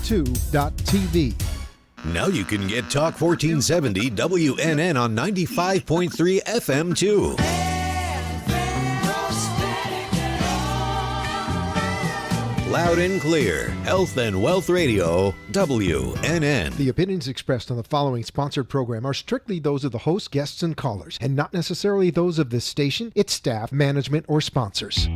talk2.tv. Now you can get Talk 1470 WNN on 95.3 FM too. Loud and clear. Health and Wealth Radio, WNN. The opinions expressed on the following sponsored program are strictly those of the host, guests, and callers, and not necessarily those of this station, its staff, management, or sponsors.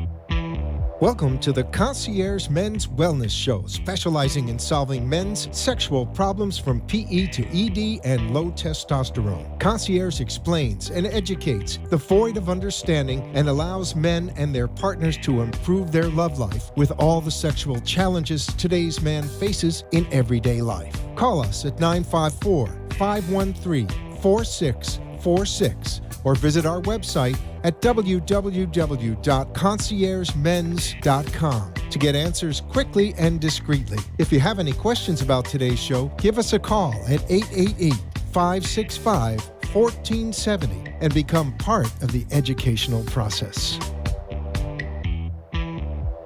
Welcome to the Concierge Men's Wellness Show, specializing in solving men's sexual problems from PE to ED and low testosterone. Concierge explains and educates the void of understanding and allows men and their partners to improve their love life with all the sexual challenges today's man faces in everyday life. Call us at 954-513-4646 or visit our website at www.conciergemens.com to get answers quickly and discreetly. If you have any questions about today's show, give us a call at 888-565-1470 and become part of the educational process.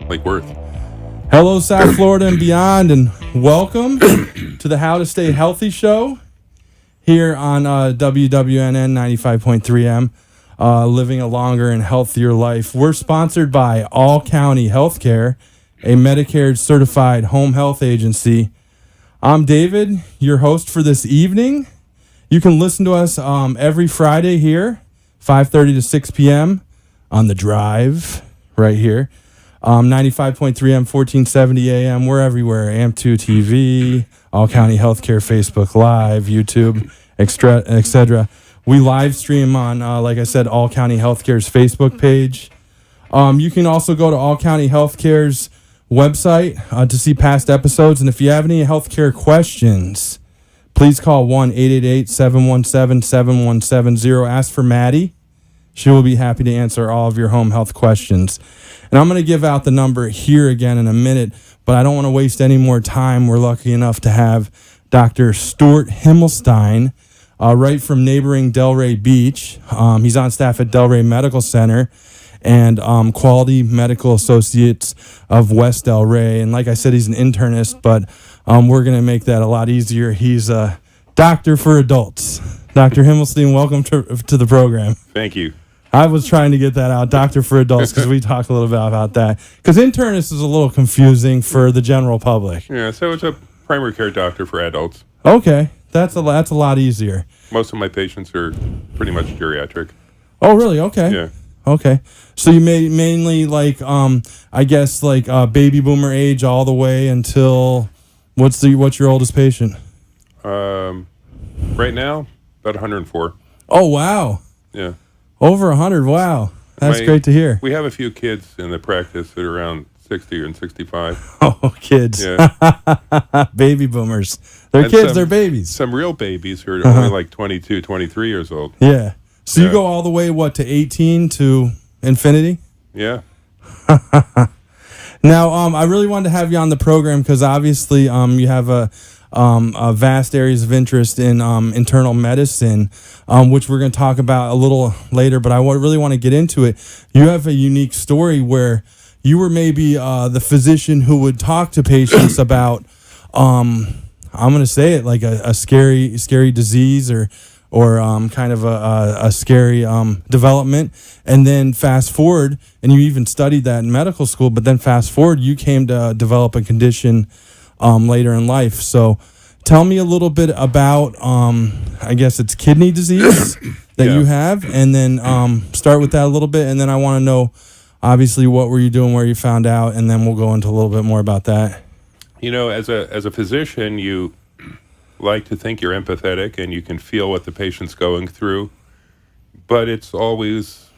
Lake Worth. Hello, South Florida and beyond, and welcome to the How to Stay Healthy show here on WWNN 95.3 M. Living a longer and healthier life. We're sponsored by All County Healthcare, a Medicare certified home health agency. I'm David, your host for this evening. You can listen to us every Friday here, 5:30 to 6 p.m. on the drive right here. 95.3 M, 1470 AM. We're everywhere. AM2 TV, All County Healthcare, Facebook Live, YouTube, etc. We live stream on, like I said, All County Healthcare's Facebook page. You can also go to All County Healthcare's website to see past episodes. And if you have any healthcare questions, please call 1-888-717-7170. Ask for Maddie. She will be happy to answer all of your home health questions. And I'm going to give out the number here again in a minute, but I don't want to waste any more time. We're lucky enough to have Dr. Stuart Himmelstein, right from neighboring Delray Beach. He's on staff at Delray Medical Center and Quality Medical Associates of West Delray. And like I said, he's an internist, but we're going to make that a lot easier. He's a doctor for adults. Dr. Himmelstein, welcome to the program. Thank you. I was trying to get that out, doctor for adults, because we talked a little bit about that. Because internist is a little confusing for the general public. Yeah, so it's a primary care doctor for adults. Okay, that's a lot easier. Most of my patients are pretty much geriatric. Oh, really? Okay. Yeah. Okay. So you mainly I guess baby boomer age all the way until what's your oldest patient? Right now, about 104. Oh, wow. Yeah. Over 100. Wow. That's great to hear. We have a few kids in the practice that are around 60 and 65. Oh, kids. Yeah. Baby boomers. They're kids, they're babies. Some real babies who are only like 22, 23 years old. Yeah. So you go all the way, to 18 to infinity? Yeah. Now, I really wanted to have you on the program because obviously you have a vast areas of interest in internal medicine, which we're going to talk about a little later, but I really want to get into it. You have a unique story where you were maybe the physician who would talk to patients about, I'm going to say it, like a scary disease or kind of a scary development, and then fast forward, and you even studied that in medical school, but then fast forward, you came to develop a condition later in life. So tell me a little bit about, I guess it's kidney disease that you have, and then start with that a little bit, and then I want to know, obviously, what were you doing, where you found out, and then we'll go into a little bit more about that. You know, as a physician, you like to think you're empathetic and you can feel what the patient's going through, but it's always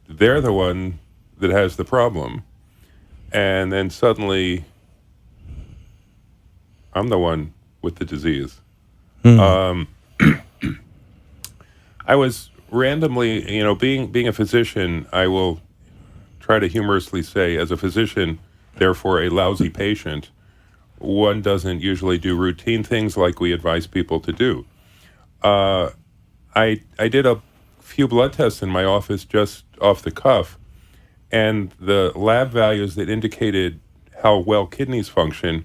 they're the one that has the problem. And then suddenly I'm the one with the disease. I was randomly, being a physician, I will try to humorously say, as a physician, therefore a lousy patient, one doesn't usually do routine things like we advise people to do. I did a few blood tests in my office just off the cuff, and the lab values that indicated how well kidneys function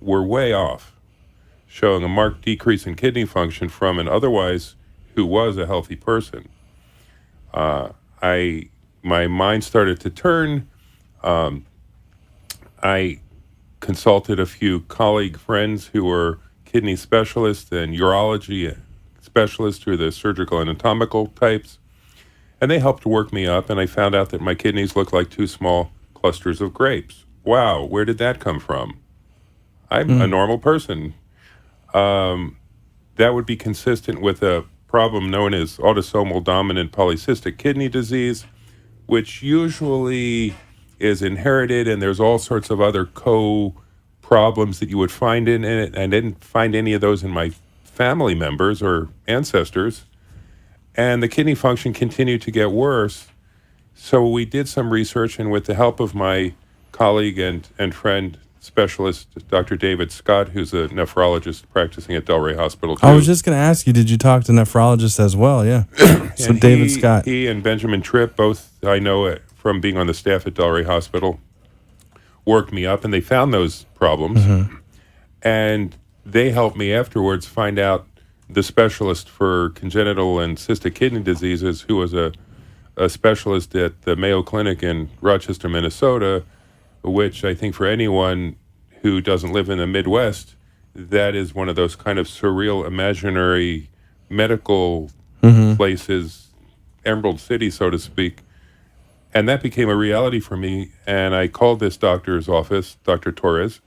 were way off, showing a marked decrease in kidney function from an otherwise who was a healthy person. My mind started to turn. I consulted a few colleague friends who were kidney specialists and urology specialists, who are the surgical anatomical types, and they helped work me up, and I found out that my kidneys looked like two small clusters of grapes. Wow, where did that come from? I'm a normal person. That would be consistent with a problem known as autosomal dominant polycystic kidney disease, which usually is inherited, and there's all sorts of other co-problems that you would find in it. I didn't find any of those in my family members or ancestors, and the kidney function continued to get worse. So we did some research, and with the help of my colleague and friend specialist, Dr. David Scott, who's a nephrologist practicing at Delray Hospital too. I was just going to ask you, did you talk to nephrologists as well? Yeah. So David Scott. He and Benjamin Tripp, both I know from being on the staff at Delray Hospital, worked me up, and they found those problems. And they helped me afterwards find out the specialist for congenital and cystic kidney diseases, who was a specialist at the Mayo Clinic in Rochester, Minnesota, which I think for anyone who doesn't live in the Midwest, that is one of those kind of surreal, imaginary medical places, Emerald City, so to speak. And that became a reality for me. And I called this doctor's office, Dr. Torres,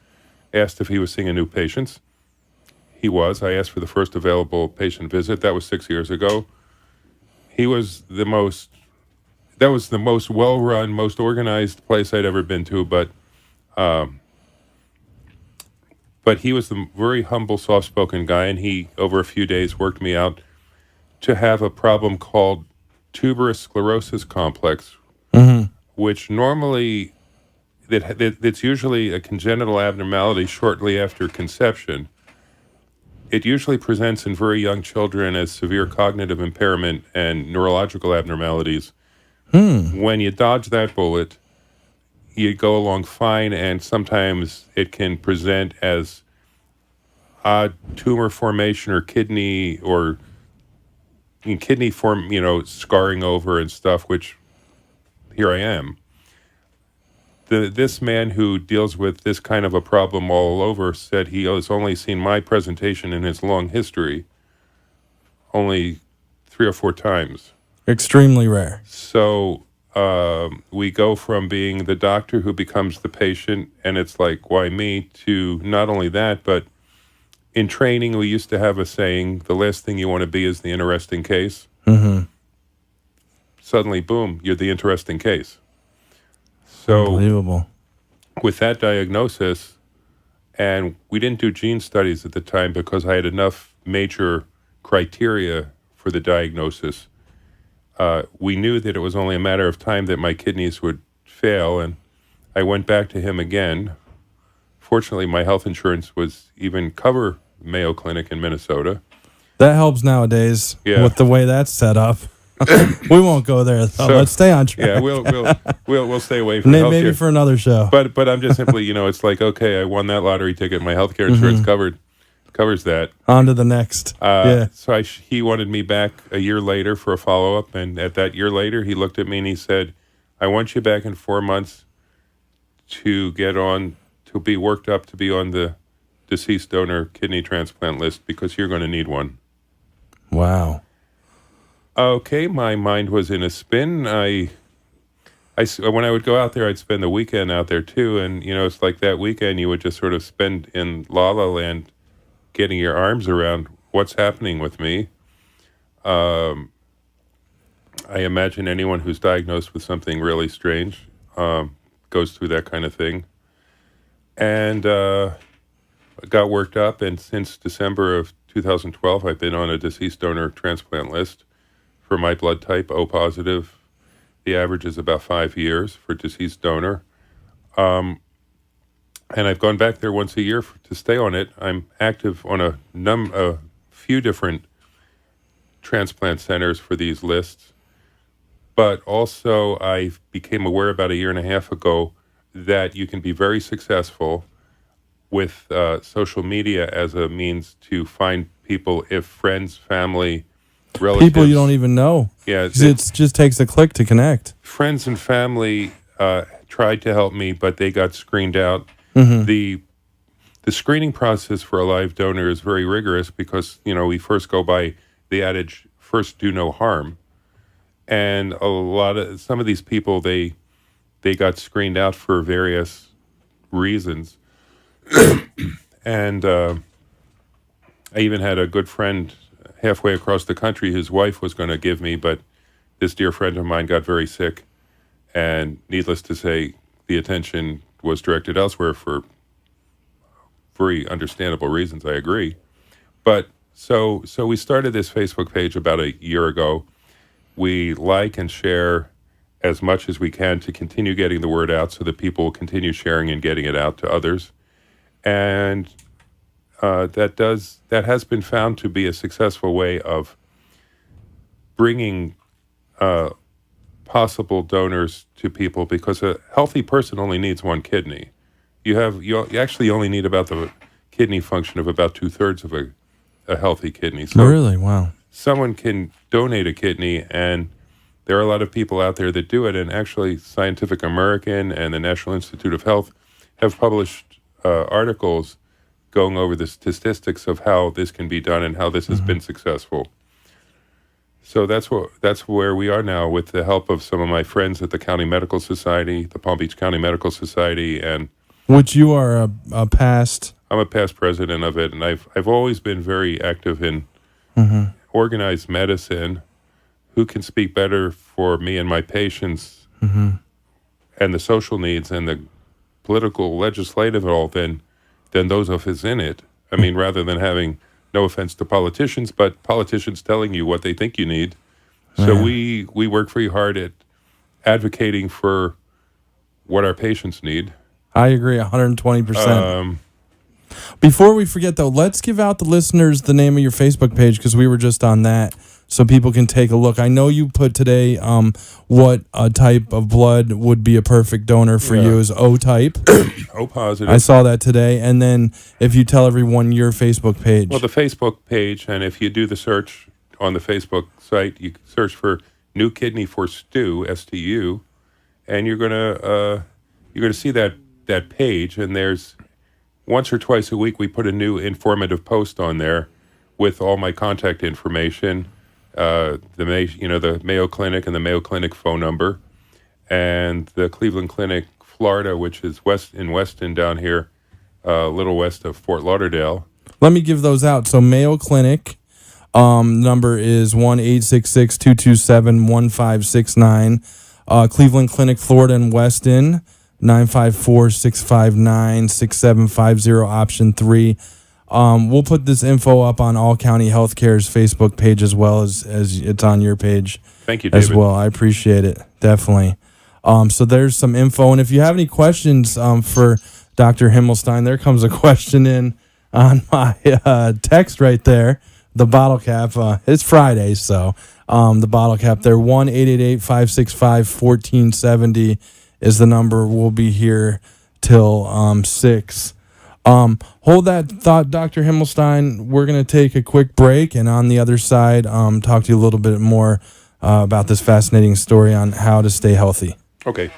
asked if he was seeing a new patient. He was. I asked for the first available patient visit. That was 6 years ago. He was that was the most well-run, most organized place I'd ever been to, but he was the very humble, soft-spoken guy, and he, over a few days, worked me out to have a problem called tuberous sclerosis complex, which normally, it's usually a congenital abnormality shortly after conception. It usually presents in very young children as severe cognitive impairment and neurological abnormalities. When you dodge that bullet, you go along fine, and sometimes it can present as odd tumor formation or kidney form, scarring over and stuff, which here I am. This man who deals with this kind of a problem all over said he has only seen my presentation in his long history only 3 or 4 times. Extremely rare. So we go from being the doctor who becomes the patient, and it's like, why me, to not only that, but in training we used to have a saying, the last thing you want to be is the interesting case. Suddenly, boom, you're the interesting case. So unbelievable. With that diagnosis, and we didn't do gene studies at the time because I had enough major criteria for the diagnosis. We knew that it was only a matter of time that my kidneys would fail, and I went back to him again. Fortunately, my health insurance was even cover Mayo Clinic in Minnesota. That helps nowadays with the way that's set up. We won't go there, though. Let's stay on track. Yeah, we'll stay away from healthcare. Maybe for another show. But I'm just simply, it's like, okay, I won that lottery ticket. My healthcare insurance covers that. On to the next. So he wanted me back a year later for a follow-up, and at that year later, he looked at me and he said, I want you back in 4 months to be worked up to be on the deceased donor kidney transplant list because you're going to need one. Wow. Okay, my mind was in a spin. When I would go out there, I'd spend the weekend out there too, and it's like that weekend you would just sort of spend in La La Land, getting your arms around what's happening with me. I imagine anyone who's diagnosed with something really strange goes through that kind of thing. And got worked up, and since December of 2012, I've been on a deceased donor transplant list for my blood type, O positive. The average is about 5 years for deceased donor. And I've gone back there once a year to stay on it. I'm active on a few different transplant centers for these lists. But also I became aware about a year and a half ago that you can be very successful with social media as a means to find people, if friends, family, relatives. People you don't even know. Yeah. It just takes a click to connect. Friends and family tried to help me, but they got screened out. The screening process for a live donor is very rigorous because, we first go by the adage, first do no harm. And some of these people, they got screened out for various reasons. And I even had a good friend halfway across the country. His wife was going to give me, but this dear friend of mine got very sick. And needless to say, the attention was directed elsewhere for very understandable reasons, I agree. But so we started this Facebook page about a year ago. We like and share as much as we can to continue getting the word out so that people will continue sharing and getting it out to others. And that has been found to be a successful way of bringing possible donors to people, because a healthy person only needs one kidney. You actually only need about the kidney function of about 2/3 of a healthy kidney. So really? Wow. Someone can donate a kidney, and there are a lot of people out there that do it. And actually, Scientific American and the National Institute of Health have published articles going over the statistics of how this can be done and how this has been successful. So that's where we are now, with the help of some of my friends at the County Medical Society, the Palm Beach County Medical Society, and which you are a past. I'm a past president of it, and I've always been very active in organized medicine. Who can speak better for me and my patients and the social needs and the political, legislative and all than those of us in it? I mean, rather than having, no offense to politicians, but politicians telling you what they think you need. So we work very hard at advocating for what our patients need. I agree 120%. Before we forget, though, let's give out the listeners the name of your Facebook page, because we were just on that, so people can take a look. I know you put today what type of blood would be a perfect donor for you is O type. O positive. I saw that today. And then if you tell everyone your Facebook page. Well, the Facebook page, and if you do the search on the Facebook site, you search for New Kidney for Stu, STU, and you're gonna see that page. And there's once or twice a week we put a new informative post on there with all my contact information. The Mayo Clinic and the Mayo Clinic phone number, and the Cleveland Clinic, Florida, which is in Weston down here, a little west of Fort Lauderdale. Let me give those out. So Mayo Clinic number is 1-866-227-1569. Cleveland Clinic, Florida and Weston, 954-659-6750, option 3. We'll put this info up on All County Healthcare's Facebook page as well as it's on your page. Thank you, David. As well. I appreciate it. Definitely. So there's some info. And if you have any questions for Dr. Himmelstein, there comes a question in on my text right there. The bottle cap. It's Friday, so the bottle cap there, 1-888-565-1470 is the number. We'll be here till 6. Hold that thought, Dr. Himmelstein. We're going to take a quick break, and on the other side, talk to you a little bit more about this fascinating story on how to stay healthy. Okay.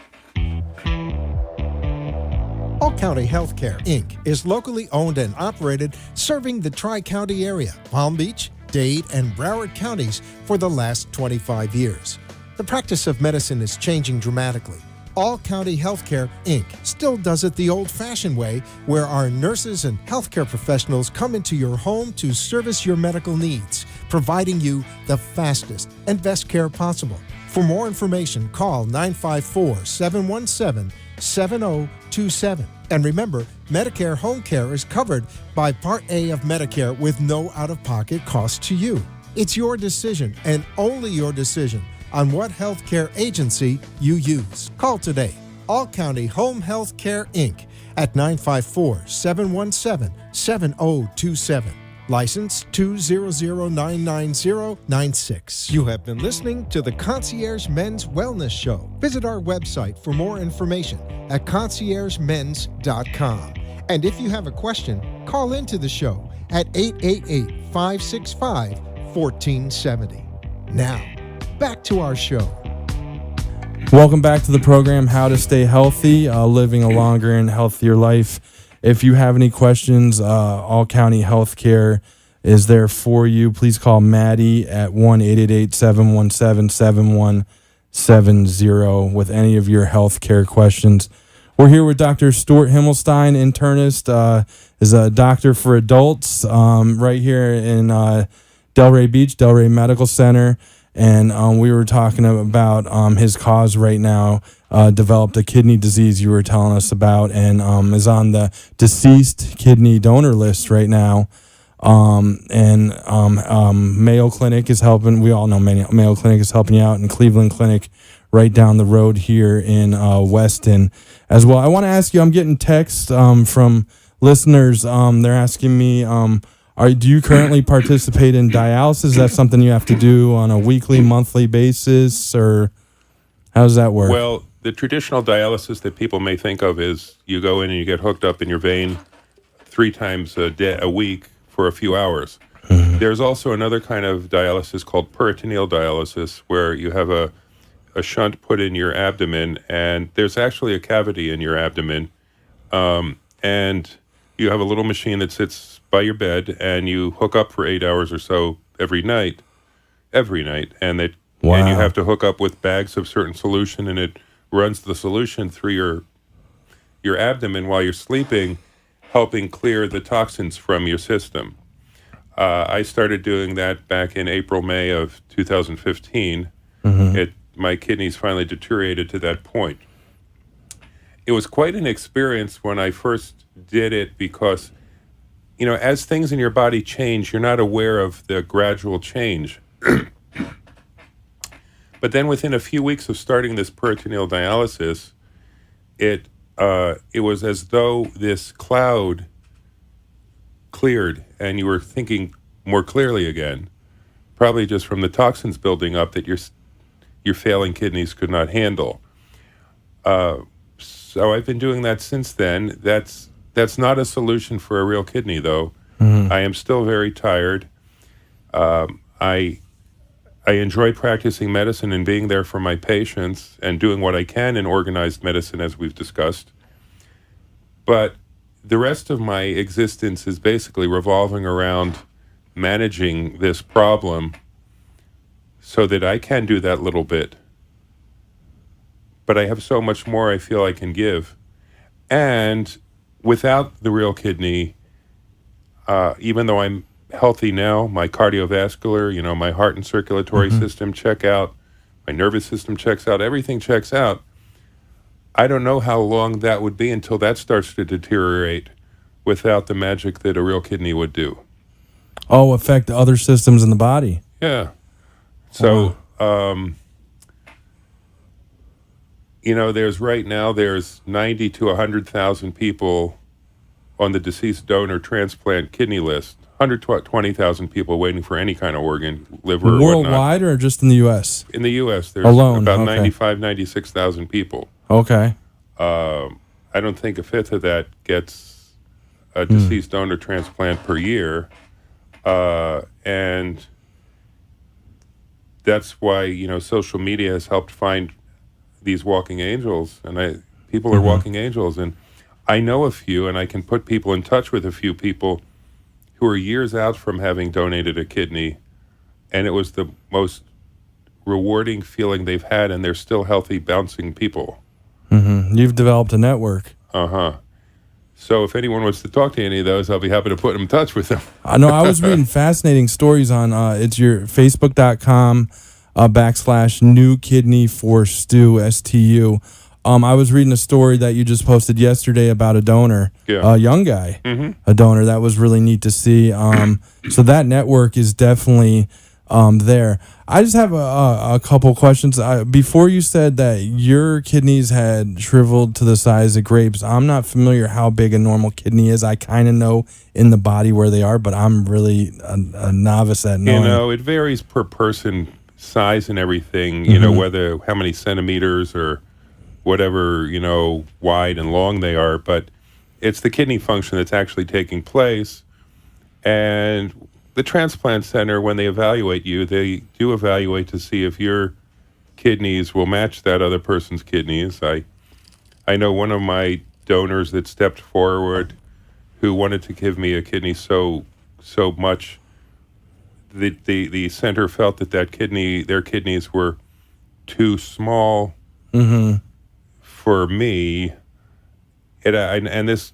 All County Healthcare, Inc. is locally owned and operated, serving the Tri-County area, Palm Beach, Dade, and Broward counties for the last 25 years. The practice of medicine is changing dramatically. All County Healthcare, Inc. still does it the old-fashioned way, where our nurses and healthcare professionals come into your home to service your medical needs, providing you the fastest and best care possible. For more information, call 954-717-7027. And remember, Medicare Home Care is covered by Part A of Medicare with no out-of-pocket cost to you. It's your decision, and only your decision, on what healthcare agency you use. Call today. All County Home Health Care, Inc. at 954-717-7027. License 200999096. You have been listening to the Concierge Men's Wellness Show. Visit our website for more information at conciergemens.com. And if you have a question, call into the show at 888-565-1470. Now, back to our show. Welcome back to the program, How to Stay Healthy, Living a Longer and Healthier Life. If you have any questions, All County Healthcare is there for you. Please call Maddie at 1-888-717-7170 with any of your healthcare questions. We're here with Dr. Stuart Himmelstein, internist, is a doctor for adults right here in Delray Beach, Delray Medical Center. And we were talking about his cause right now, developed a kidney disease you were telling us about, and is on the deceased kidney donor list right now. Mayo Clinic is helping. We all know Mayo Clinic is helping you out, and Cleveland Clinic right down the road here in Weston as well. I want to ask you, I'm getting texts from listeners. They're asking me, do you currently participate in dialysis? Is that something you have to do on a weekly, monthly basis, or how does that work? Well, the traditional dialysis that people may think of is you go in and you get hooked up in your vein 3 times a week for a few hours. Mm-hmm. There's also another kind of dialysis called peritoneal dialysis, where you have a shunt put in your abdomen, and there's actually a cavity in your abdomen, and you have a little machine that sits by your bed, and you hook up for 8 hours or so every night, and you have to hook up with bags of certain solution, and it runs the solution through your abdomen while you're sleeping, helping clear the toxins from your system. I started doing that back in April, May of 2015. Mm-hmm. My kidneys finally deteriorated to that point. It was quite an experience when I first did it because, as things in your body change, you're not aware of the gradual change. But then within a few weeks of starting this peritoneal dialysis, it was as though this cloud cleared and you were thinking more clearly again, probably just from the toxins building up that your failing kidneys could not handle. So I've been doing that since then. That's not a solution for a real kidney, though. Mm-hmm. I am still very tired. I enjoy practicing medicine and being there for my patients and doing what I can in organized medicine, as we've discussed. But the rest of my existence is basically revolving around managing this problem so that I can do that little bit. But I have so much more I feel I can give. And without the real kidney, even though I'm healthy now, my cardiovascular, my heart and circulatory mm-hmm. system check out, my nervous system checks out, everything checks out. I don't know how long that would be until that starts to deteriorate without the magic that a real kidney would do. Oh, affect other systems in the body. Yeah. So, there's 90 to 100,000 people on the deceased donor transplant kidney list. 120,000 people waiting for any kind of organ, liver, or worldwide, or just in the U.S.? In the U.S., there's alone about 96,000 people. Okay. I don't think a fifth of that gets a deceased donor transplant per year, and that's why social media has helped find these walking angels, and people are walking angels, and I know a few, and I can put people in touch with a few people who are years out from having donated a kidney, and it was the most rewarding feeling they've had, and they're still healthy, bouncing people. Mm-hmm. You've developed a network. Uh-huh. So if anyone wants to talk to any of those, I'll be happy to put them in touch with them. I know. I was reading fascinating stories on, it's your facebook.com /new kidney for Stu, STU. I was reading a story that you just posted yesterday about a donor, a young guy, a donor. That was really neat to see. So that network is definitely there. I just have a couple questions. Before you said that your kidneys had shriveled to the size of grapes, I'm not familiar how big a normal kidney is. I kind of know in the body where they are, but I'm really a novice at knowing. It varies per person, size and everything, whether how many centimeters or whatever, wide and long they are. But it's the kidney function that's actually taking place. And the transplant center, when they evaluate you, they do evaluate to see if your kidneys will match that other person's kidneys. I know one of my donors that stepped forward who wanted to give me a kidney so much. The center felt that their kidneys were too small for me. And this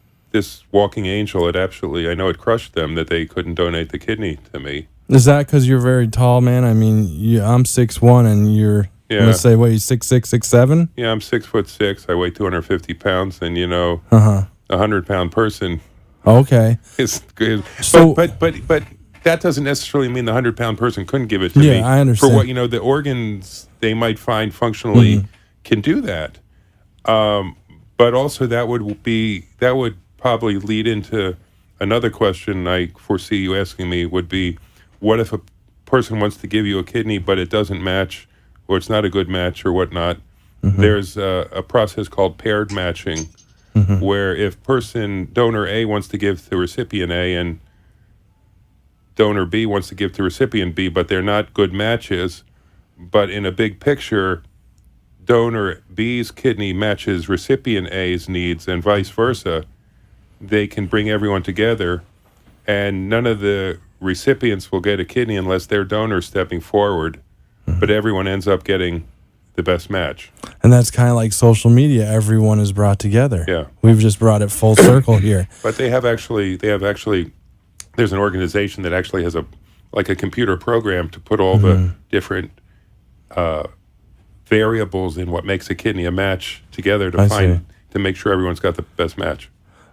walking angel, I know it crushed them that they couldn't donate the kidney to me. Is that because you're very tall, man? I mean, I'm 6'1", and you're, I'm going to say, what, you 6'6", 6'7"? Yeah, I'm 6'6". I weigh 250 pounds, and, a 100-pound person. Okay. But that doesn't necessarily mean the 100-pound person couldn't give it to me. Yeah, I understand. For what, the organs they might find functionally can do that. But also that would probably lead into another question I foresee you asking me would be, what if a person wants to give you a kidney but it doesn't match, or it's not a good match or whatnot? There's a process called paired matching, where if donor A wants to give to recipient A and donor B wants to give to recipient B, but they're not good matches, but in a big picture, donor B's kidney matches recipient A's needs and vice versa, they can bring everyone together, and none of the recipients will get a kidney unless their donor is stepping forward, but everyone ends up getting the best match. And that's kind of like social media. Everyone is brought together. Yeah. We've just brought it full circle here. But they have actually, there's an organization that actually has a computer program to put all the different variables in what makes a kidney a match together to make sure everyone's got the best match.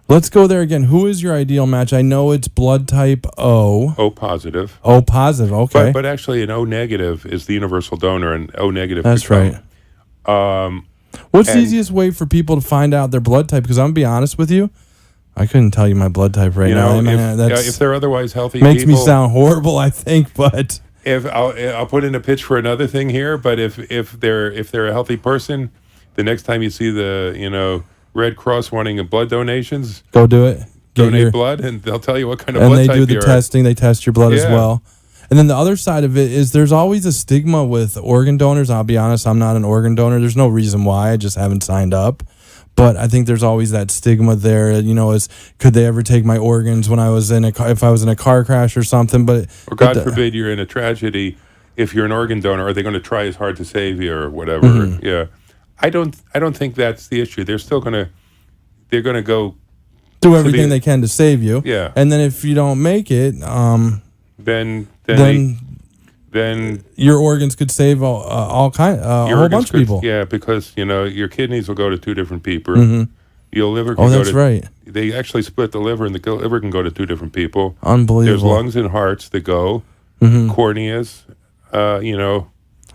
Let's go there again. Who is your ideal match? I know it's blood type O. O positive. O positive, okay. But actually an O negative is the universal donor, and O negative. That's right. What's the easiest way for people to find out their blood type? Because I'm going to be honest with you, I couldn't tell you my blood type right now. If they're otherwise healthy makes people, me sound horrible, I think, but... If I'll put in a pitch for another thing here, but if they're a healthy person, the next time you see the Red Cross wanting blood donations, go do it. Donate blood, and they'll tell you what kind of blood type you're. And they do the testing. They test your blood as well. And then the other side of it is there's always a stigma with organ donors. I'll be honest, I'm not an organ donor. There's no reason why. I just haven't signed up. But I think there's always that stigma there. Is could they ever take my organs when I was if I was in a car crash or something? Or God forbid you're in a tragedy. If you're an organ donor, are they going to try as hard to save you or whatever? Yeah, I don't think that's the issue. They're going to go do everything they can to save you. Yeah, and then if you don't make it, then your organs could save a whole bunch of people. Yeah, because your kidneys will go to two different people. Your liver can go to... right. They actually split the liver, and the liver can go to two different people. Unbelievable. There's lungs and hearts that go, corneas,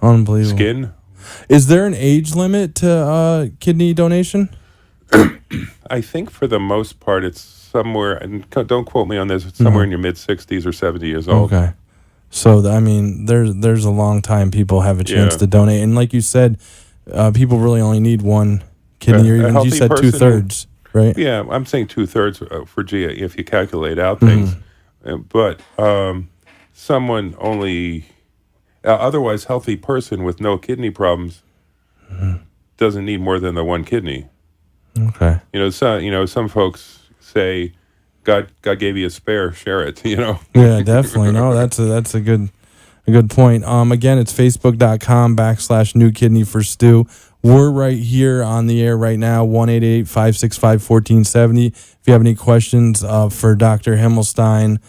unbelievable. Skin. Is there an age limit to kidney donation? I think for the most part it's somewhere, and don't quote me on this, it's somewhere in your mid-60s or 70 years old. Okay. So, there's a long time people have a chance to donate. And like you said, people really only need one kidney. You said 2/3, right? Yeah, I'm saying 2/3 for GA if you calculate out things. But someone only, otherwise healthy person with no kidney problems doesn't need more than the one kidney. Okay. Some folks say, God gave you a spare, share it, Yeah, definitely. No, that's a good point. Again, it's facebook.com/new kidney for Stu. We're right here on the air right now, 1-888-565-1470. If you have any questions for Dr. Himmelstein,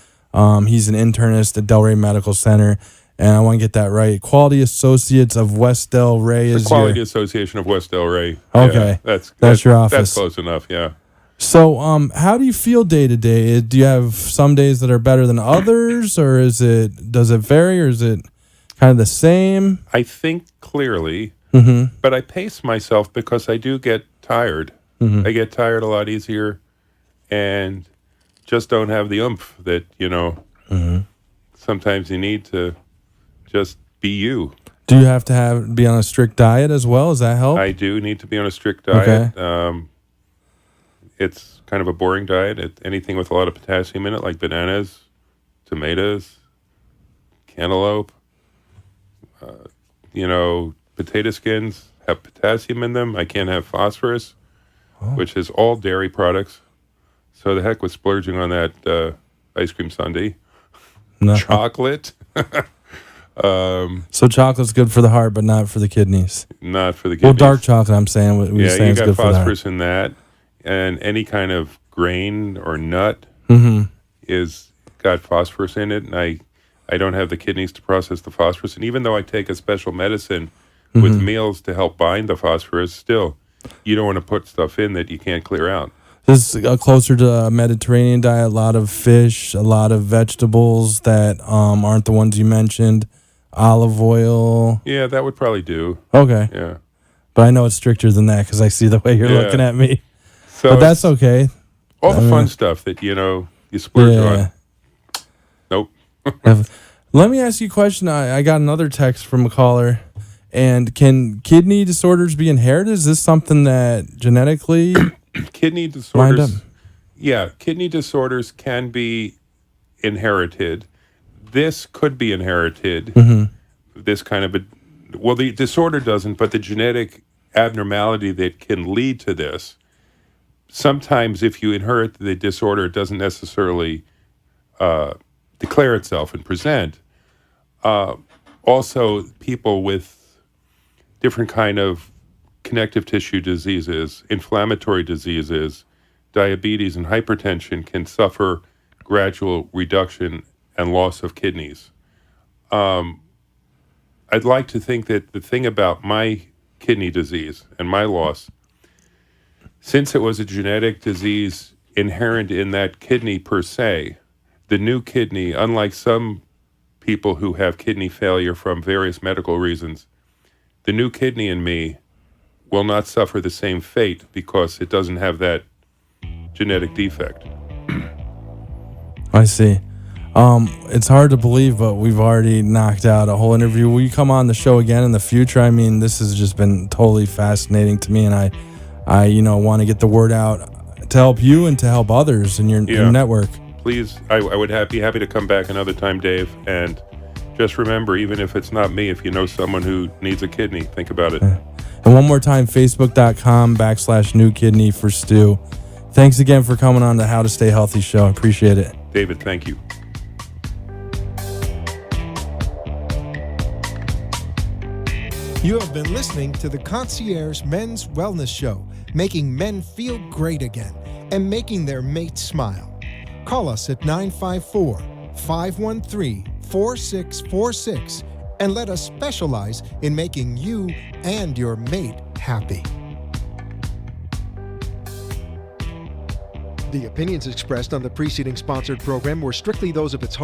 he's an internist at Delray Medical Center. And I want to get that right. Quality Associates of West Delray is Quality Association of West Delray. Okay. Yeah, that's your office. That's close enough, yeah. So, how do you feel day to day? Do you have some days that are better than others, or does it vary, or is it kind of the same? I think clearly, but I pace myself because I do get tired. I get tired a lot easier, and just don't have the oomph that sometimes you need to just be you. Do you have to be on a strict diet as well? Does that help? I do need to be on a strict diet. Okay. it's kind of a boring diet. Anything with a lot of potassium in it, like bananas, tomatoes, cantaloupe, potato skins have potassium in them. I can't have phosphorus, which is all dairy products. So the heck with splurging on that ice cream sundae. No. Chocolate. So chocolate's good for the heart, but not for the kidneys. Not for the kidneys. Well, dark chocolate, I'm saying. Yeah, saying you is got good phosphorus in that. And any kind of grain or nut is got phosphorus in it. And I don't have the kidneys to process the phosphorus. And even though I take a special medicine with meals to help bind the phosphorus, still, you don't want to put stuff in that you can't clear out. This is closer to a Mediterranean diet, a lot of fish, a lot of vegetables that aren't the ones you mentioned, olive oil. Yeah, that would probably do. Okay. Yeah. But I know it's stricter than that because I see the way you're looking at me. So but that's okay. All the fun stuff that, you splurge on. Nope. Let me ask you a question. I got another text from a caller. And can kidney disorders be inherited? Is this something that genetically kidney disorders? Yeah, kidney disorders can be inherited. This could be inherited. This kind of the disorder doesn't, but the genetic abnormality that can lead to this. Sometimes, if you inherit the disorder, it doesn't necessarily declare itself and present. Also, people with different kind of connective tissue diseases, inflammatory diseases, diabetes, and hypertension can suffer gradual reduction and loss of kidneys. I'd like to think that the thing about my kidney disease and my loss, since it was a genetic disease inherent in that kidney per se, the new kidney, unlike some people who have kidney failure from various medical reasons, the new kidney in me will not suffer the same fate because it doesn't have that genetic defect. I see. It's hard to believe, but we've already knocked out a whole interview. Will you come on the show again in the future? I mean, this has just been totally fascinating to me, and I want to get the word out to help you and to help others in your network. Please, I would be happy to come back another time, Dave, and just remember, even if it's not me, if you know someone who needs a kidney, think about it. And one more time, Facebook.com/new kidney for Stu. Thanks again for coming on the How to Stay Healthy show. I appreciate it. David, thank you. You have been listening to the Concierge Men's Wellness Show, making men feel great again and making their mates smile. Call us at 954-513-4646 and let us specialize in making you and your mate happy. The opinions expressed on the preceding sponsored program were strictly those of its host.